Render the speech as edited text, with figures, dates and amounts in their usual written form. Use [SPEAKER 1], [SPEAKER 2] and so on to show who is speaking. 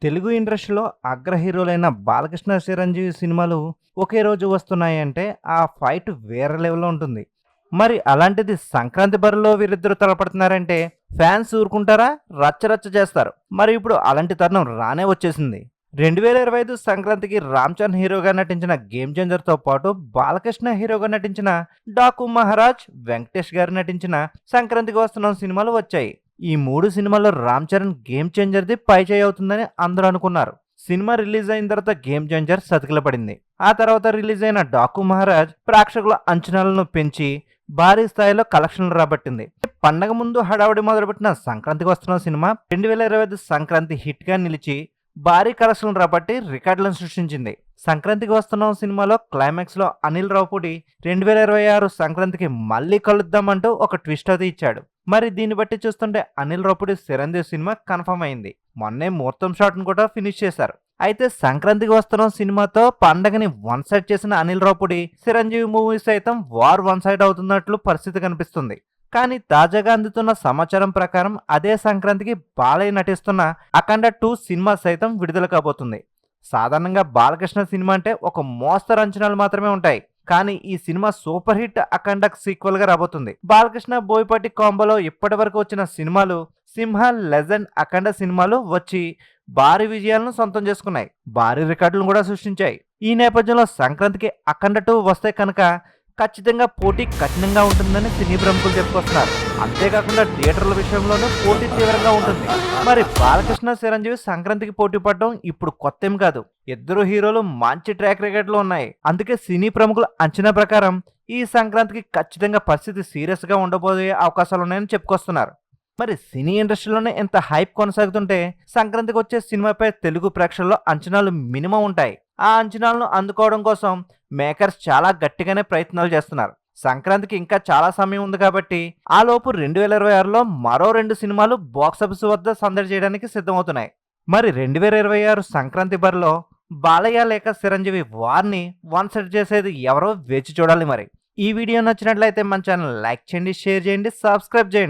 [SPEAKER 1] తెలుగు ఇండస్ట్రీలో అగ్ర హీరోలైన బాలకృష్ణ, చిరంజీవి సినిమాలు ఒకే రోజు వస్తున్నాయంటే ఆ ఫైట్ వేరే లెవెల్‌లో ఉంటుంది. మరి అలాంటిది సంక్రాంతి బరిలో వీరిద్దరూ తలపడుతున్నారంటే ఫ్యాన్స్ ఊరుకుంటారా? రచ్చ రచ్చ చేస్తారు. మరి ఇప్పుడు అలాంటి తరుణం రానే వచ్చేసింది. 2025 సంక్రాంతికి రామ్ చరణ్ హీరోగా నటించిన 'గేమ్ చేంజర్'తో పాటు బాలకృష్ణ హీరోగా నటించిన 'డాకు మహారాజ్', వెంకటేష్ గారు నటించిన 'సంక్రాంతికి వస్తున్నాం' సినిమాలు వచ్చాయి. ఈ 3 సినిమాల్లో రామ్ చరణ్ 'గేమ్ చేంజర్'ది పైచేయి అవుతుందని అందరూ అనుకున్నారు. సినిమా రిలీజ్ అయిన తర్వాత 'గేమ్ చేంజర్' సతికిలపడింది. ఆ తర్వాత రిలీజ్ అయిన 'డాకు మహారాజ్' ప్రేక్షకుల అంచనాలను పెంచి భారీ స్థాయిలో కలెక్షన్లు రాబట్టింది. పండగ ముందు హడావుడి మొదలుపెట్టిన 'సంక్రాంతికి వస్తున్నాం' సినిమా 2025 సంక్రాంతి హిట్ గా నిలిచి భారీ కలెక్షన్లు రాబట్టి రికార్డులను సృష్టించింది. 'సంక్రాంతికి వస్తున్నాం' సినిమాలో క్లైమాక్స్ లో అనిల్ రావుపూడి 2026 సంక్రాంతికి మళ్ళీ కలుద్దామంటూ ఒక ట్విస్ట్ అది ఇచ్చాడు. మరి దీన్ని బట్టి చూస్తుంటే అనిల్ రావుపూడి చిరంజీవి సినిమా కన్ఫర్మ్ అయింది. మొన్నే ముహూర్తం షాట్ ను కూడా ఫినిష్ చేశారు. అయితే 'సంక్రాంతికి వస్తున్నాం' సినిమాతో పండగని వన్ సైడ్ చేసిన అనిల్ రావుపూడి చిరంజీవి మూవీ సైతం వార్ వన్ సైడ్ అవుతున్నట్లు పరిస్థితి కనిపిస్తుంది. కానీ తాజాగా అందుతున్న సమాచారం ప్రకారం అదే సంక్రాంతికి బాలయ్య నటిస్తున్న 'అఖండ 2' సినిమా సైతం విడుదల కాబోతుంది. సాధారణంగా బాలకృష్ణ సినిమా అంటే ఒక మోస్తరు అంచనాలు మాత్రమే ఉంటాయి. కానీ ఈ సినిమా సూపర్ హిట్ 'అఖండ'కు సీక్వెల్ గా రాబోతుంది. బాలకృష్ణ బోయపాటి కాంబోలో ఇప్పటి వరకు వచ్చిన సినిమాలు 'సింహ', 'లెజెండ్', 'అఖండ' సినిమాలు వచ్చి భారీ విజయాలను సొంతం చేసుకున్నాయి. భారీ రికార్డులను కూడా సృష్టించాయి. ఈ నేపథ్యంలో సంక్రాంతికి 'అఖండ 2' వస్తే కనుక ఖచ్చితంగా పోటీ కఠినంగా ఉంటుందని సినీ ప్రముఖులు చెప్పుకొస్తున్నారు. అంతేకాకుండా థియేటర్ల విషయంలోనూ పోటీ తీవ్రంగా ఉంటుంది. మరి బాలకృష్ణ, చిరంజీవి సంక్రాంతికి పోటీ పడడం ఇప్పుడు కొత్తేం కాదు. ఇద్దరు హీరోలు మంచి ట్రాక్ రికార్డులు ఉన్నాయి. అందుకే సినీ ప్రముఖుల అంచనా ప్రకారం ఈ సంక్రాంతికి ఖచ్చితంగా పరిస్థితి సీరియస్ గా ఉండబోయే అవకాశాలున్నాయని చెప్పుకొస్తున్నారు. మరి సినీ ఇండస్ట్రీలోనే ఎంత హైప్ కొనసాగుతుంటే సంక్రాంతికి వచ్చే సినిమాపై తెలుగు ప్రేక్షకుల్లో అంచనాలు మినిమం ఉంటాయి. ఆ అంచనాలను అందుకోవడం కోసం మేకర్స్ చాలా గట్టిగానే ప్రయత్నాలు చేస్తున్నారు. సంక్రాంతికి ఇంకా చాలా సమయం ఉంది కాబట్టి ఆ లోపు 2026లో మరో 2 సినిమాలు బాక్సాఫీస్ వద్ద సందడి చేయడానికి సిద్ధమవుతున్నాయి. మరి 2026 సంక్రాంతి బరిలో బాలయ్య లేక చిరంజీవి వార్ని వన్ సెట్ చేసేది ఎవరో వేచి చూడాలి. మరి ఈ వీడియో నచ్చినట్లయితే మన ఛానల్ లైక్ చేయండి, షేర్ చేయండి, సబ్స్క్రైబ్ చేయండి.